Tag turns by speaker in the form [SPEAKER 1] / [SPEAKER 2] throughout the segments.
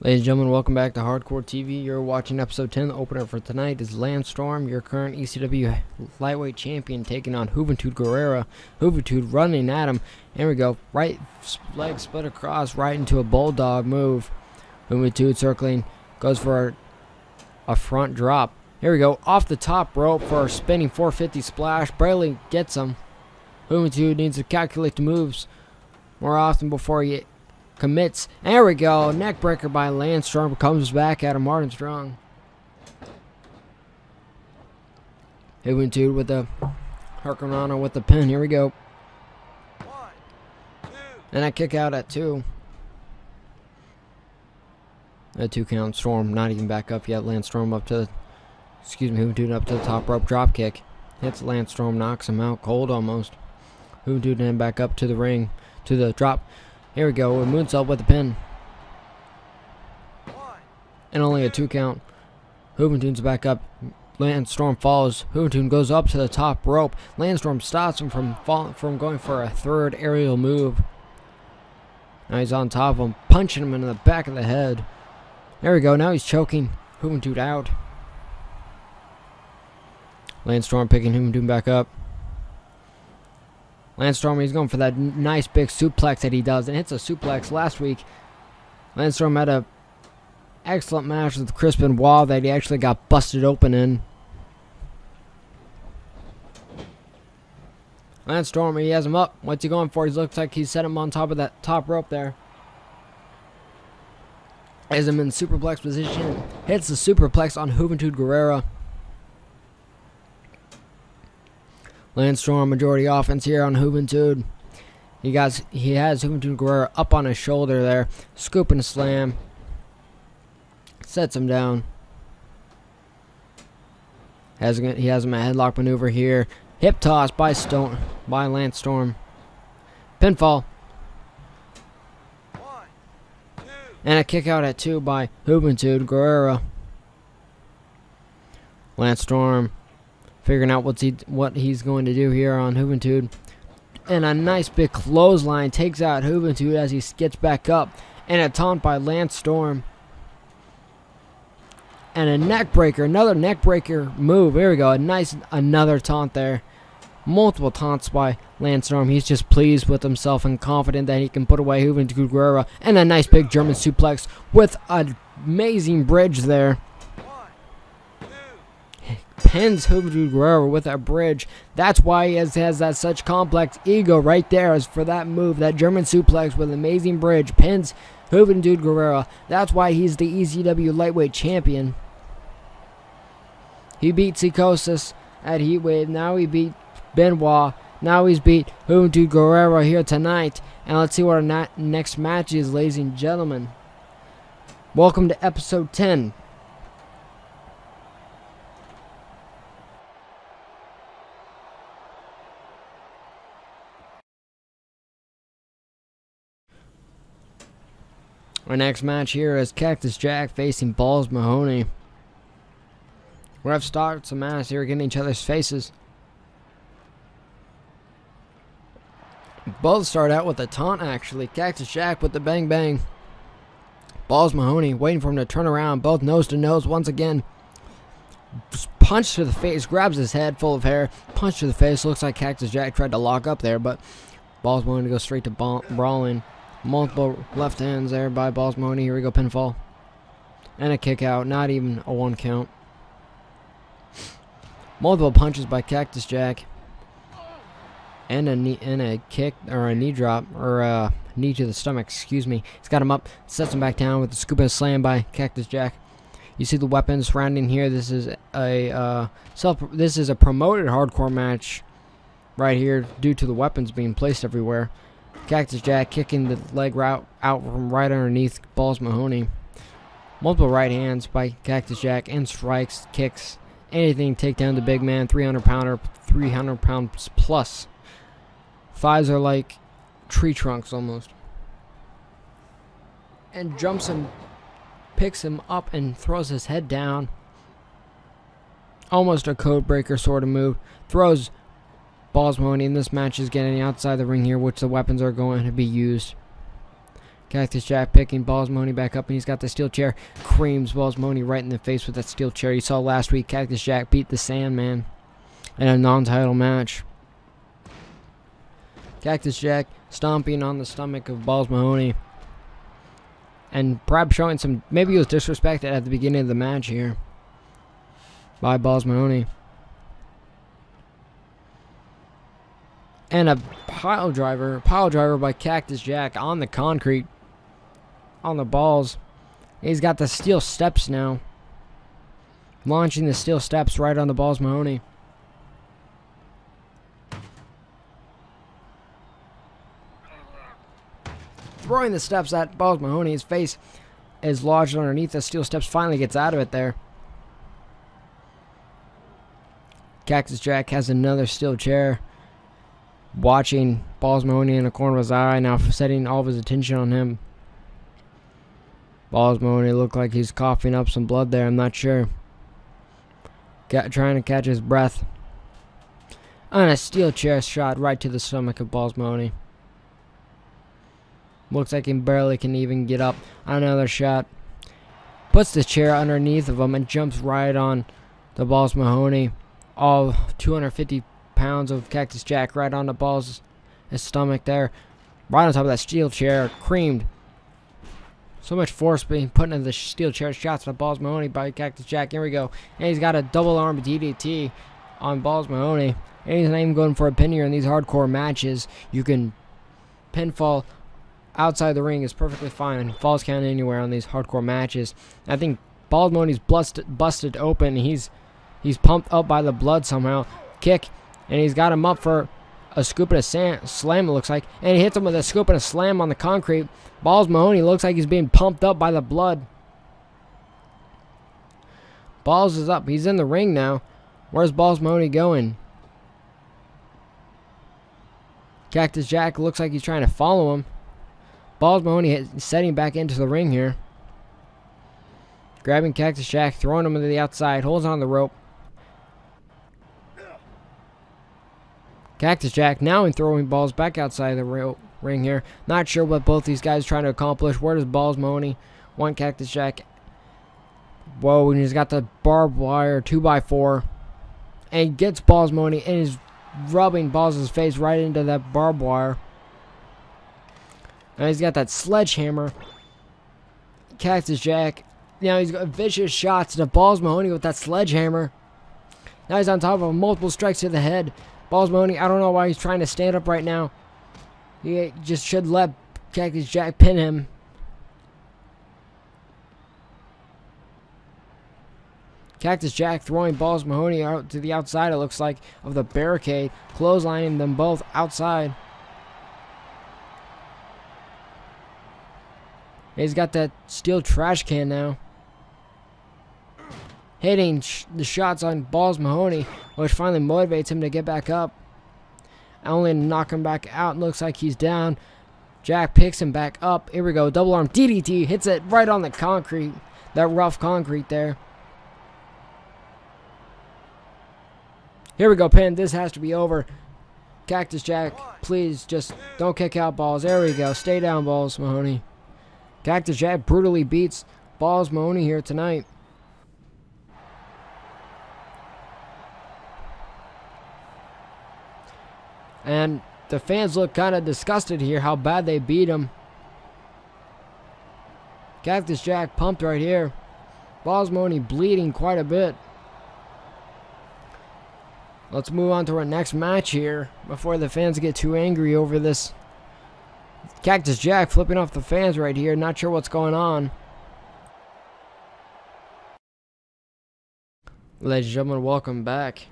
[SPEAKER 1] Ladies and gentlemen, welcome back to Hardcore TV. You're watching episode 10. The opener for tonight is Landstorm, your current ECW lightweight champion, taking on Ubuntu Guerrera. Ubuntu running at him. Here we go. Right leg split across, right into a bulldog move. Ubuntu circling, goes for a front drop. Here we go. Off the top rope for a spinning 450 splash. Barely gets him. Ubuntu needs to calculate the moves more often before he commits. There we go. Neck breaker by Landstorm. Comes back at him hard and strong. Ubuntu with the Hurricanrana with the pin. Here we go.
[SPEAKER 2] 1, 2.
[SPEAKER 1] And I kick out at 2. A 2 count. Storm not even back up yet. Landstorm up to the, Ubuntu up to the top rope. Drop kick. Hits Landstorm. Knocks him out cold almost. Ubuntu then back up to the ring. To the drop. Here we go, a moonsault with a pin.
[SPEAKER 2] 1,
[SPEAKER 1] And only a 2 count. Ubuntu's back up. Landstorm follows. Ubuntu goes up to the top rope. Landstorm stops him from going for a third aerial move. Now he's on top of him, punching him in the back of the head. There we go, now he's choking Ubuntu out. Landstorm picking Ubuntu back up. Landstorm, he's going for that nice big suplex that he does, and hits a suplex last week. Landstorm had a excellent match with Chris Benoit that he actually got busted open in. Landstorm, he has him up. What's he going for? He looks like he's set him on top of that top rope there. Has him in superplex position. Hits the superplex on Ubuntu Guerrera. Landstorm majority offense here on Ubuntu. He has Ubuntu Guerrera up on his shoulder there. Scoop and slam. Sets him down. He has him a headlock maneuver here. Hip toss by Landstorm. Pinfall.
[SPEAKER 2] 1, 2.
[SPEAKER 1] And a kick out at 2 by Ubuntu Guerrera. Landstorm figuring out what he's going to do here on Ubuntu. And a nice big clothesline takes out Ubuntu as he gets back up. And a taunt by Landstorm. And a neck breaker, another neck breaker move. Here we go, another taunt there. Multiple taunts by Landstorm. He's just pleased with himself and confident that he can put away Ubuntu Guerrera. And a nice big German suplex with an amazing bridge there.
[SPEAKER 2] 1, 2.
[SPEAKER 1] Pins Ubuntu Guerrera with a bridge. That's why he has that such complex ego right there, as for that move, that German suplex with an amazing bridge. Pins Ubuntu Guerrera. That's why he's the ECW lightweight champion. He beat Psychosis at Heatwave. Now he beat Benoit. Now he's beat Ubuntu Guerrera here tonight. And let's see what our next match is, ladies and gentlemen. Welcome to episode 10. Our next match here is Cactus Jack facing Balls Mahoney. Ref starts the match here, getting each other's faces. Both start out with a taunt, actually. Cactus Jack with the bang bang. Balls Mahoney waiting for him to turn around. Both nose to nose once again. Punch to the face, grabs his head full of hair. Punch to the face. Looks like Cactus Jack tried to lock up there, but Balls Mahoney goes straight to brawling. Multiple left hands there by Balls Mahoney. Here we go, pinfall. And a kick out, not even a 1 count. Multiple punches by Cactus Jack. And a kick, or a knee drop, or a knee to the stomach, excuse me. He's got him up, sets him back down with the scoop and slam by Cactus Jack. You see the weapons surrounding here. This is a promoted hardcore match right here due to the weapons being placed everywhere. Cactus Jack kicking the leg out from right underneath Balls Mahoney. Multiple right hands by Cactus Jack and strikes, kicks, anything to take down the big man. 300-pounder, 300 pounds plus. Thighs are like tree trunks almost. And jumps him, picks him up and throws his head down. Almost a code breaker sort of move. Throws Balls Mahoney, and this match is getting outside the ring here, which the weapons are going to be used. Cactus Jack picking Balls Mahoney back up, and he's got the steel chair. Creams Balls Mahoney right in the face with that steel chair. You saw last week Cactus Jack beat the Sandman in a non-title match. Cactus Jack stomping on the stomach of Balls Mahoney. And perhaps showing some, maybe he was disrespected at the beginning of the match here by Balls Mahoney. And a pile driver by Cactus Jack on the concrete, on the balls. He's got the steel steps now. Launching the steel steps right on the Balls Mahoney. Throwing the steps at Balls Mahoney. His face is lodged underneath the steel steps. Finally gets out of it there. Cactus Jack has another steel chair. Watching Balls Mahoney in the corner of his eye. Now setting all of his attention on him. Balls Mahoney looked like he's coughing up some blood there. I'm not sure. Trying to catch his breath. And a steel chair shot right to the stomach of Balls Mahoney. Looks like he barely can even get up. Another shot. Puts the chair underneath of him and jumps right on the Balls Mahoney. All 250 pounds of Cactus Jack right on the Balls' his stomach there. Right on top of that steel chair. Creamed. So much force being put into the steel chair. Shots at Balls Mahoney by Cactus Jack. Here we go. And he's got a double arm DDT on Balls Mahoney. And he's not even going for a pin here in these hardcore matches. You can pinfall outside the ring is perfectly fine. Falls count anywhere on these hardcore matches. I think Balls Mahoney's busted open. He's pumped up by the blood somehow. Kick. And he's got him up for a scoop and a slam, it looks like. And he hits him with a scoop and a slam on the concrete. Balls Mahoney looks like he's being pumped up by the blood. Balls is up. He's in the ring now. Where's Balls Mahoney going? Cactus Jack looks like he's trying to follow him. Balls Mahoney is setting back into the ring here. Grabbing Cactus Jack, throwing him to the outside. Holds on the rope. Cactus Jack now in throwing balls back outside the ring here. Not sure what both these guys are trying to accomplish. Where does Balls Mahoney want Cactus Jack? Whoa, and he's got the barbed wire 2x4. And he gets Balls Mahoney and he's rubbing Balls' face right into that barbed wire. And he's got that sledgehammer. Cactus Jack. Now he's got vicious shots to Balls Mahoney with that sledgehammer. Now he's on top of him. Multiple strikes to the head. Balls Mahoney, I don't know why he's trying to stand up right now. He just should let Cactus Jack pin him. Cactus Jack throwing Balls Mahoney out to the outside, it looks like, of the barricade. Clotheslining them both outside. He's got that steel trash can now. Hitting the shots on Balls Mahoney, which finally motivates him to get back up. Only to knock him back out. Looks like he's down. Jack picks him back up. Here we go. Double arm DDT. Hits it right on the concrete. That rough concrete there. Here we go, pin. This has to be over. Cactus Jack, please just don't kick out Balls. There we go. Stay down, Balls Mahoney. Cactus Jack brutally beats Balls Mahoney here tonight. And the fans look kind of disgusted here how bad they beat him. Cactus Jack pumped right here. Balls Mahoney bleeding quite a bit. Let's move on to our next match here before the fans get too angry over this. Cactus Jack flipping off the fans right here. Not sure what's going on. Ladies and gentlemen, welcome back.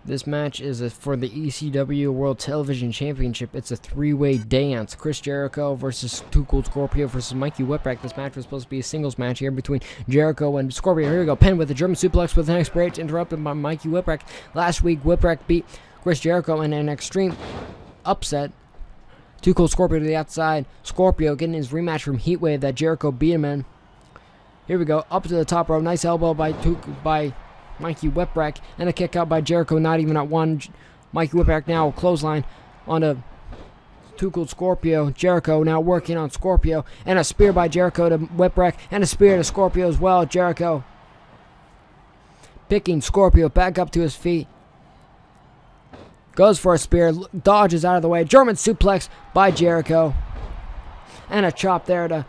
[SPEAKER 1] This match is for the ECW World Television Championship. It's a three-way dance. Chris Jericho versus Too Cool Scorpio versus Mikey Whipwreck. This match was supposed to be a singles match here between Jericho and Scorpio. Here we go. Pin with a German suplex with an next break interrupted by Mikey Whipwreck. Last week, Whipwreck beat Chris Jericho in an extreme upset. Too Cool Scorpio to the outside. Scorpio getting his rematch from Heatwave that Jericho beat him in. Here we go. Up to the top rope. Nice elbow by Mikey Whipwreck, and a kick out by Jericho, not even at one. Mikey Whipwreck now clothesline onto Too Cool Scorpio. Jericho now working on Scorpio. And a spear by Jericho to Whipwreck. And a spear to Scorpio as well. Jericho picking Scorpio back up to his feet. Goes for a spear. Dodges out of the way. German suplex by Jericho. And a chop there to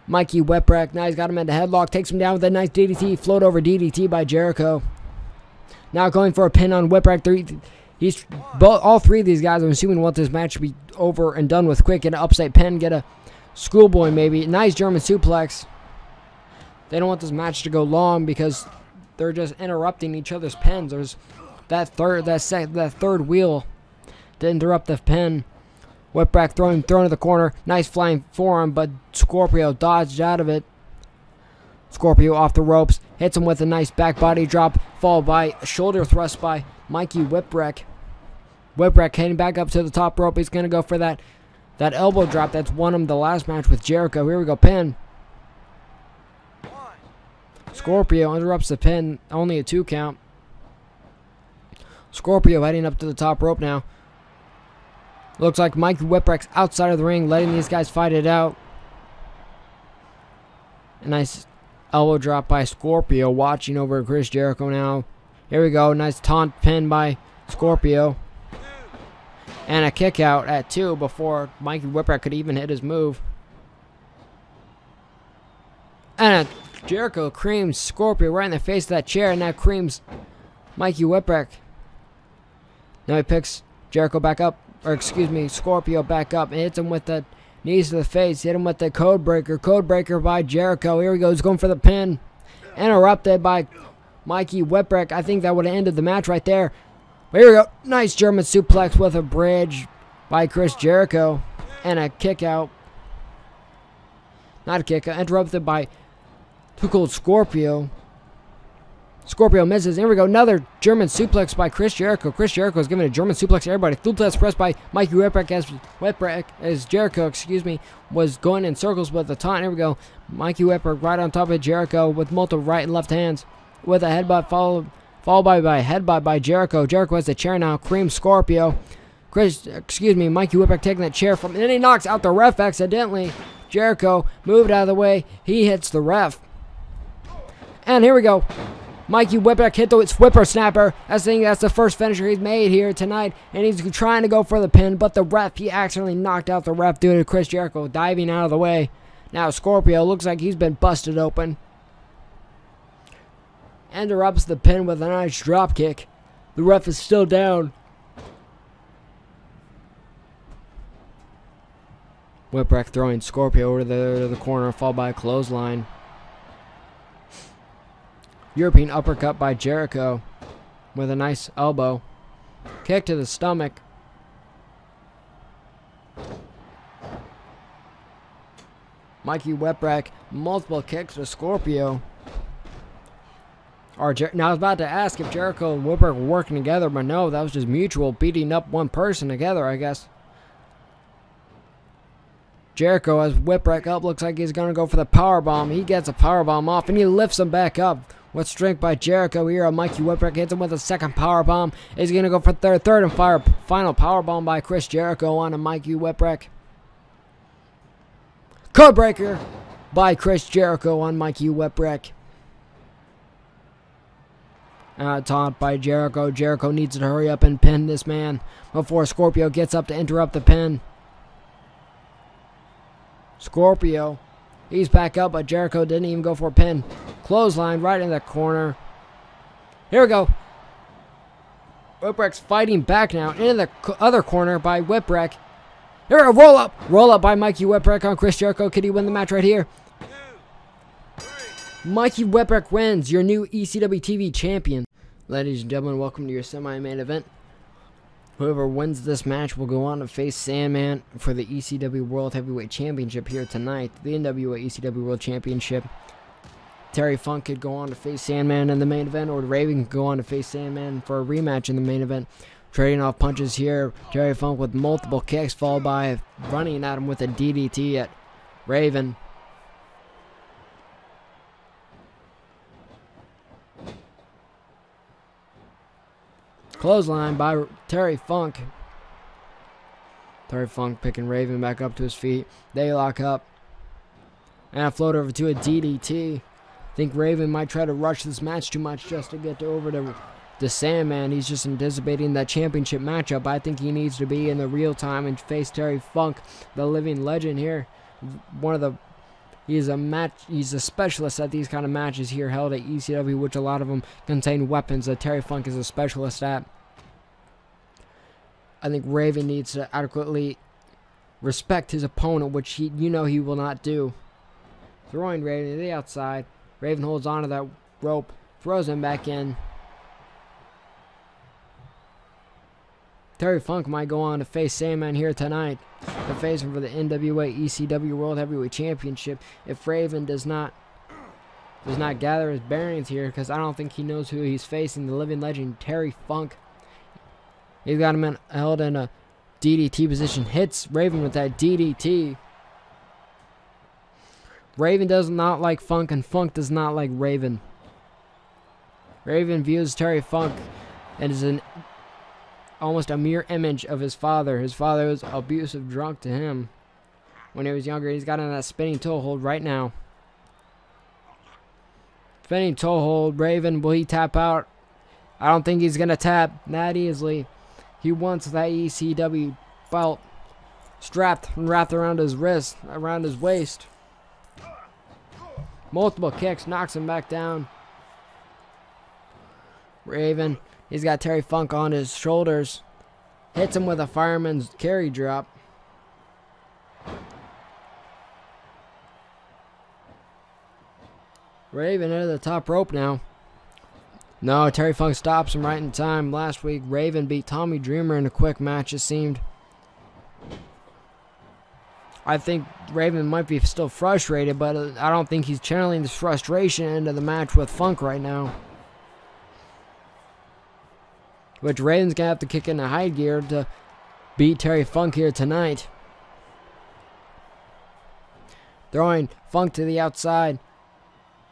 [SPEAKER 1] Mikey Whipwreck. Now he's got him in the headlock. Takes him down with a nice DDT. Float over DDT by Jericho. Now going for a pin on Whipwreck. All three of these guys, I'm assuming, want this match to be over and done with quick. Get an upside pin. Get a schoolboy maybe. Nice German suplex. They don't want this match to go long because they're just interrupting each other's pins. There's that third wheel to interrupt the pin. Whipwreck thrown to the corner. Nice flying forearm, but Scorpio dodged out of it. Scorpio off the ropes. Hits him with a nice back body drop, followed by a shoulder thrust by Mikey Whipwreck. Whipwreck heading back up to the top rope. He's going to go for that elbow drop that's won him the last match with Jericho. Here we go, pin. Scorpio interrupts the pin. Only a 2 count. Scorpio heading up to the top rope now. Looks like Mikey Whipwreck's outside of the ring, letting these guys fight it out. A nice elbow drop by Scorpio, watching over Chris Jericho now. Here we go, nice taunt pin by Scorpio. And a kick out at 2 before Mikey Whipwreck could even hit his move. And Jericho creams Scorpio right in the face of that chair, and now creams Mikey Whipwreck. Now he picks Jericho back up, or excuse me, Scorpio back up, and hits him with the knees to the face. Hit him with the code breaker by Jericho. Here he goes, going for the pin. Interrupted by Mikey Whipwreck. I think that would have ended the match right there. But here we go, nice German suplex with a bridge by Chris Jericho. And a kick out. Not a kick out, interrupted by Too Cold Scorpio. Scorpio misses. Here we go. Another German suplex by Chris Jericho. Chris Jericho is giving a German suplex to everybody. Thultest press by Mikey Whipwreck as Jericho, was going in circles with the taunt. Here we go. Mikey Whipwreck right on top of Jericho with multiple right and left hands. With a headbutt followed by a headbutt by Jericho. Jericho has the chair now. Cream Scorpio. Mikey Whipwreck taking that chair from him. And then he knocks out the ref accidentally. Jericho moved out of the way. He hits the ref. And here we go. Mikey Whipwreck hit the whippersnapper. That's the first finisher he's made here tonight. And he's trying to go for the pin, but the ref, he accidentally knocked out the ref due to Chris Jericho diving out of the way. Now Scorpio looks like he's been busted open. Interrupts the pin with a nice drop kick. The ref is still down. Whipwreck throwing Scorpio over to the corner, followed by a clothesline. European uppercut by Jericho with a nice elbow. Kick to the stomach. Mikey Whipwreck, multiple kicks to Scorpio. Now I was about to ask if Jericho and Whipwreck were working together, but no, that was just mutual, beating up one person together, I guess. Jericho has Whipwreck up, looks like he's going to go for the powerbomb. He gets a powerbomb off, and he lifts him back up. With strength by Jericho here. Mikey Whipwreck hits him with a second powerbomb. He's going to go for third and final powerbomb by Chris Jericho on a Mikey Whipwreck. Codebreaker by Chris Jericho on Mikey Whipwreck. Taunt by Jericho. Jericho needs to hurry up and pin this man before Scorpio gets up to interrupt the pin. Scorpio. He's back up, but Jericho didn't even go for a pin. Clothesline right in the corner. Here we go. Whipwreck's fighting back now. In the other corner by Whipwreck. Here, a roll up. Roll up by Mikey Whipwreck on Chris Jericho. Could he win the match right here? Mikey Whipwreck wins, your new ECW TV champion. Ladies and gentlemen, welcome to your semi-main event. Whoever wins this match will go on to face Sandman for the ECW World Heavyweight Championship here tonight. The NWA ECW World Championship. Terry Funk could go on to face Sandman in the main event, or Raven could go on to face Sandman for a rematch in the main event. Trading off punches here. Terry Funk with multiple kicks, followed by running at him with a DDT at Raven. Clothesline by Terry Funk. Terry Funk picking Raven back up to his feet. They lock up. And a float over to a DDT. I think Raven might try to rush this match too much just to get over to the Sandman. He's just anticipating that championship matchup. I think he needs to be in the real time and face Terry Funk, the living legend here. He's a specialist at these kind of matches here held at ECW, which a lot of them contain weapons that Terry Funk is a specialist at. I think Raven needs to adequately respect his opponent, which he will not do. Throwing Raven to the outside. Raven holds onto that rope, throws him back in. Terry Funk might go on to face Sandman here tonight. To face him for the NWA ECW World Heavyweight Championship. If Raven does not gather his bearings here, because I don't think he knows who he's facing, the living legend Terry Funk. He's got him held in a DDT position. Hits Raven with that DDT. Raven does not like Funk, and Funk does not like Raven. Raven views Terry Funk as almost a mirror image of his father. His father was abusive drunk to him when he was younger. He's got in that spinning toe hold right now. Spinning toe hold. Raven, will he tap out? I don't think he's going to tap that easily. He wants that ECW belt strapped and wrapped around his wrist, around his waist. Multiple kicks, knocks him back down. Raven, he's got Terry Funk on his shoulders. Hits him with a fireman's carry drop. Raven into the top rope now. No, Terry Funk stops him right in time. Last week, Raven beat Tommy Dreamer in a quick match, it seemed. I think Raven might be still frustrated, but I don't think he's channeling this frustration into the match with Funk right now. Which Raven's going to have to kick into high gear to beat Terry Funk here tonight. Throwing Funk to the outside.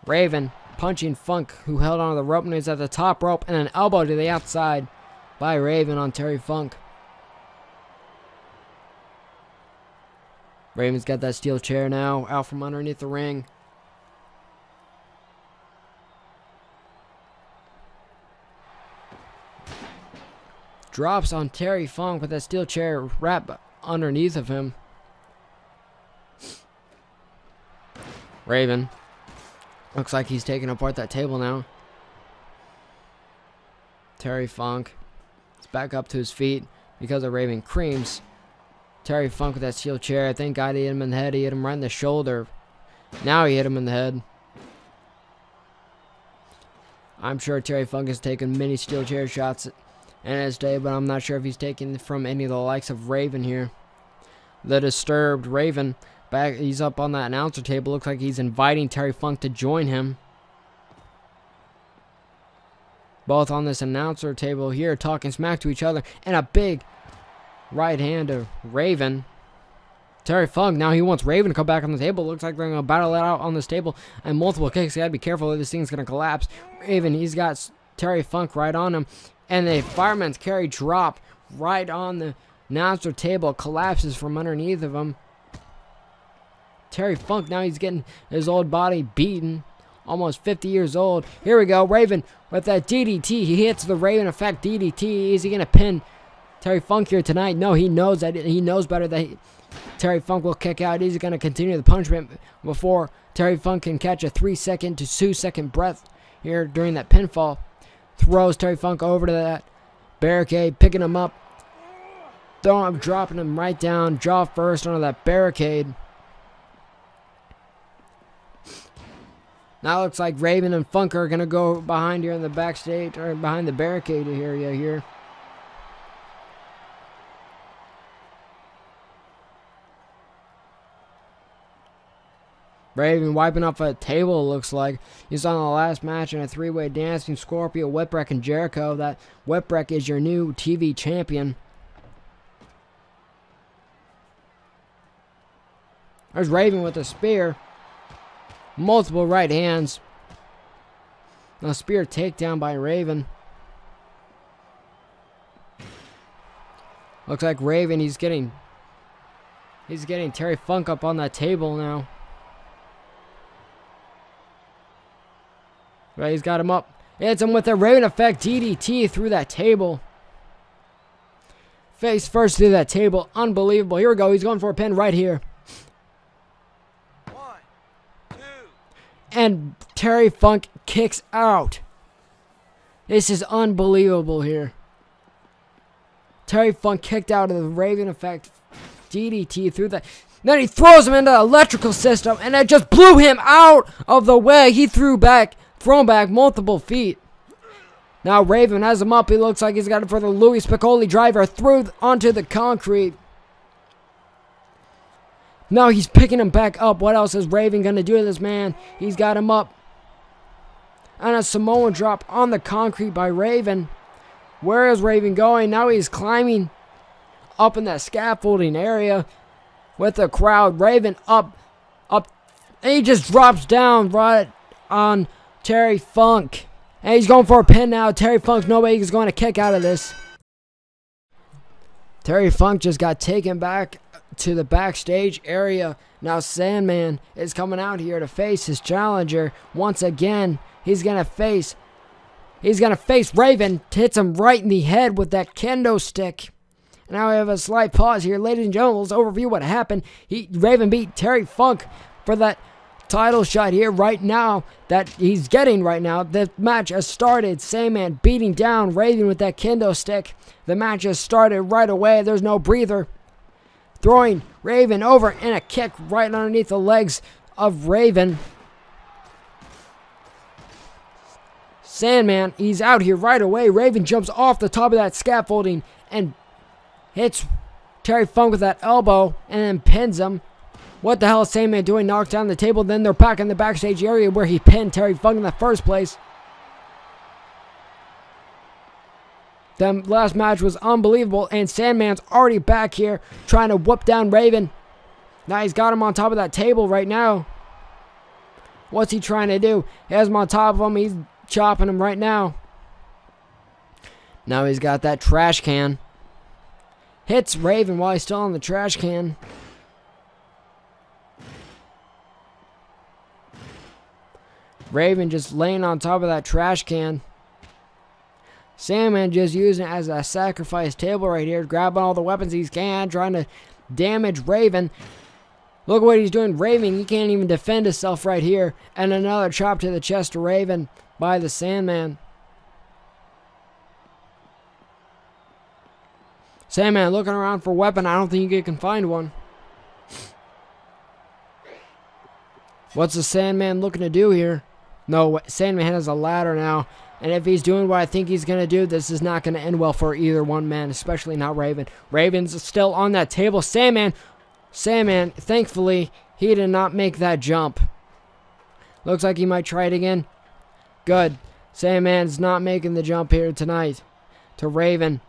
[SPEAKER 1] Raven punching Funk, who held onto the rope and is at the top rope, and an elbow to the outside by Raven on Terry Funk. Raven's got that steel chair now out from underneath the ring. Drops on Terry Funk with that steel chair wrapped underneath of him. Raven looks like he's taking apart that table now. Terry Funk is back up to his feet because of Raven creams. Terry Funk with that steel chair. I think God hit him in the head. He hit him right in the shoulder. Now he hit him in the head. I'm sure Terry Funk has taken many steel chair shots in his day, but I'm not sure if he's taken from any of the likes of Raven here. The disturbed Raven. Back, he's up on that announcer table. Looks like he's inviting Terry Funk to join him. Both on this announcer table here, talking smack to each other. And a big right hand of Raven. Terry Funk, now he wants Raven to come back on the table. Looks like they're going to battle it out on this table. And multiple kicks. You got to be careful if this thing's going to collapse. Raven, he's got Terry Funk right on him. And a fireman's carry drop right on the announcer table. Collapses from underneath of him. Terry Funk, now he's getting his old body beaten. Almost 50 years old. Here we go. Raven with that DDT. He hits the Raven effect DDT. Is he going to pin Terry Funk here tonight? No, he knows that. He knows better that Terry Funk will kick out. He's going to continue the punishment before Terry Funk can catch a 3-second to 2-second breath here during that pinfall. Throws Terry Funk over to that barricade, picking him up. Throwing him, dropping him right down. Jaw first onto that barricade. Now it looks like Raven and Funk are going to go behind here in the backstage, or behind the barricade area here. Raven wiping off a table, looks like. He's on the last match in a three-way dancing Scorpio, Whipwreck, and Jericho. That Whipwreck is your new TV champion. There's Raven with a spear. Multiple right hands. A spear takedown by Raven. Looks like Raven, he's getting He's getting Terry Funk up on that table now. Right, he's got him up. Hits him with a Raven Effect DDT through that table. Face first through that table. Unbelievable. Here we go. He's going for a pin right here.
[SPEAKER 2] 1, 2.
[SPEAKER 1] And Terry Funk kicks out. This is unbelievable here. Terry Funk kicked out of the Raven Effect DDT through the... Then he throws him into the electrical system, and it just blew him out of the way. He thrown back multiple feet. Now Raven has him up. He looks like he's got it for the Louis Piccoli driver through onto the concrete. Now he's picking him back up. What else is Raven going to do to this man? He's got him up. And a Samoan drop on the concrete by Raven. Where is Raven going? Now he's climbing up in that scaffolding area with the crowd. Raven up. And he just drops down right on Terry Funk. And he's going for a pin now. Terry Funk, nobody is going to kick out of this. Terry Funk just got taken back to the backstage area. Now Sandman is coming out here to face his challenger once again. He's going to face Raven. Hits him right in the head with that kendo stick. Now we have a slight pause here. Ladies and gentlemen, let's overview what happened. Raven beat Terry Funk for that title shot here right now that he's getting right now. The match has started. Sandman beating down Raven with that kendo stick. The match has started right away. There's no breather. Throwing Raven over and a kick right underneath the legs of Raven. Sandman, he's out here right away. Raven jumps off the top of that scaffolding and hits Terry Funk with that elbow and then pins him. What the hell is Sandman doing? Knocks down the table. Then they're back in the backstage area where he pinned Terry Funk in the first place. The last match was unbelievable, and Sandman's already back here trying to whoop down Raven. Now he's got him on top of that table right now. What's he trying to do? He has him on top of him. He's chopping him right now. Now he's got that trash can. Hits Raven while he's still on the trash can. Raven just laying on top of that trash can. Sandman just using it as a sacrifice table right here, grabbing all the weapons he can, trying to damage Raven. Look what he's doing. Raven, he can't even defend himself right here. And another chop to the chest of Raven by the Sandman. Sandman looking around for a weapon. I don't think he can find one. What's the Sandman looking to do here? No, Sandman has a ladder now. And if he's doing what I think he's going to do, this is not going to end well for either one man, especially not Raven. Raven's still on that table. Sandman, thankfully, he did not make that jump. Looks like he might try it again. Good. Sandman's not making the jump here tonight to Raven,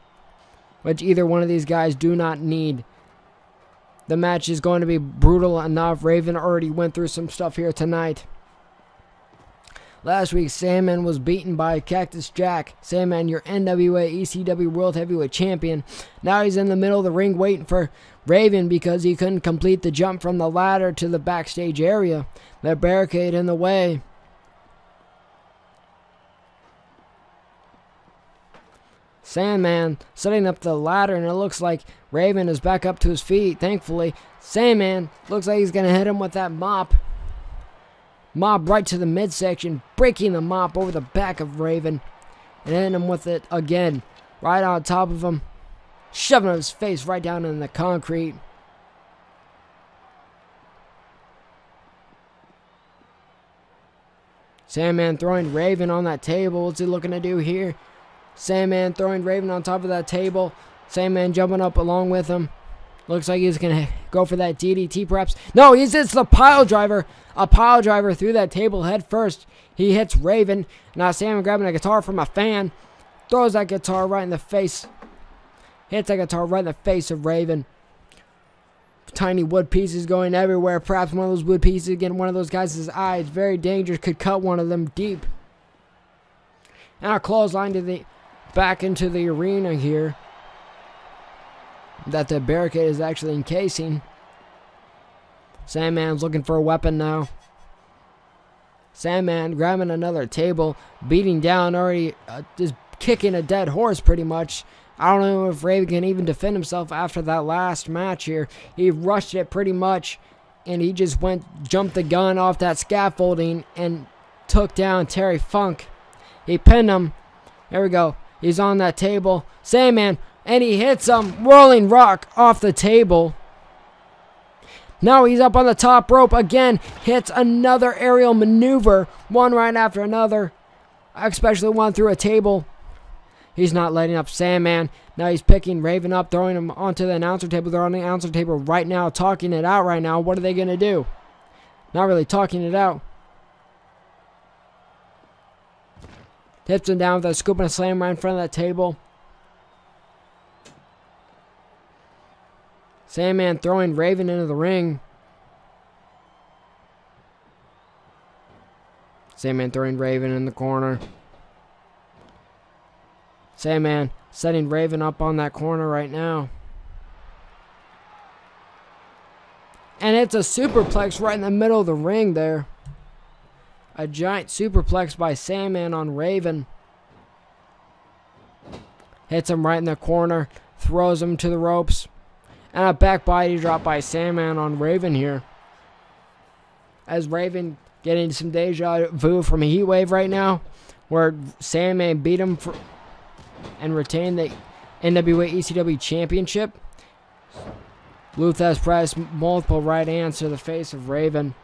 [SPEAKER 1] which either one of these guys do not need. The match is going to be brutal enough. Raven already went through some stuff here tonight. Last week, Sandman was beaten by Cactus Jack. Sandman, your NWA ECW World Heavyweight Champion. Now he's in the middle of the ring waiting for Raven because he couldn't complete the jump from the ladder to the backstage area. The barricade in the way. Sandman setting up the ladder, and it looks like Raven is back up to his feet, thankfully. Sandman looks like he's going to hit him with that mop. Mop right to the midsection, breaking the mop over the back of Raven. And hitting him with it again, right on top of him. Shoving his face right down in the concrete. Sandman throwing Raven on that table. What's he looking to do here? Sandman throwing Raven on top of that table. Sandman jumping up along with him. Looks like he's going to go for that DDT perhaps. No, it's the pile driver. A pile driver through that table head first. He hits Raven. Now Sandman grabbing a guitar from a fan. Throws that guitar right in the face. Hits that guitar right in the face of Raven. Tiny wood pieces going everywhere. Perhaps one of those wood pieces getting one of those guys' eyes. Very dangerous. Could cut one of them deep. And a clothesline to the back into the arena here that the barricade is actually encasing. Sandman's looking for a weapon now. Sandman grabbing another table, beating down already, just kicking a dead horse pretty much. I don't know if Raven can even defend himself after that last match here. He rushed it pretty much, and he just jumped the gun off that scaffolding and took down Terry Funk. He pinned him. There we go. He's on that table. Sandman, and he hits him. Rolling rock off the table. Now he's up on the top rope again. Hits another aerial maneuver. One right after another. Especially one through a table. He's not letting up Sandman. Now he's picking Raven up, throwing him onto the announcer table. They're on the announcer table right now, talking it out right now. What are they going to do? Not really talking it out. Tips him down with a scoop and a slam right in front of that table. Sandman throwing Raven into the ring. Sandman throwing Raven in the corner. Sandman setting Raven up on that corner right now. And it's a superplex right in the middle of the ring there. A giant superplex by Sandman on Raven. Hits him right in the corner. Throws him to the ropes. And a back body drop by Sandman on Raven here. As Raven getting some deja vu from a heat wave right now. Where Sandman beat him and retained the NWA ECW Championship. Luthez pressed multiple right hands to the face of Raven.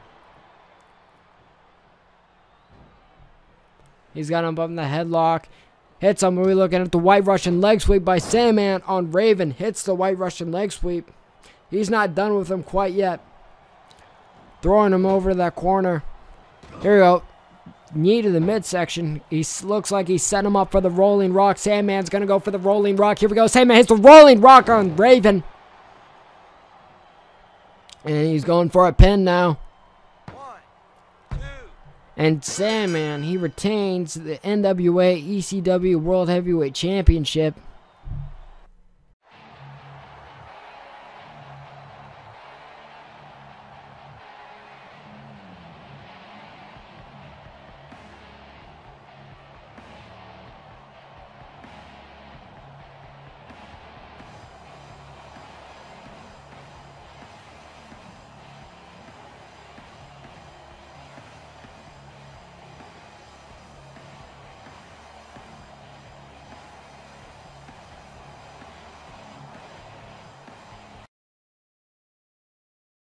[SPEAKER 1] He's got him up in the headlock. Hits him. We're looking at the White Russian leg sweep by Sandman on Raven. Hits the White Russian leg sweep. He's not done with him quite yet. Throwing him over to that corner. Here we go. Knee to the midsection. He looks like he set him up for the rolling rock. Sandman's going to go for the rolling rock. Here we go. Sandman hits the rolling rock on Raven. And he's going for a pin now.
[SPEAKER 2] 1, 2.
[SPEAKER 1] And Sandman, he retains the NWA ECW World Heavyweight Championship.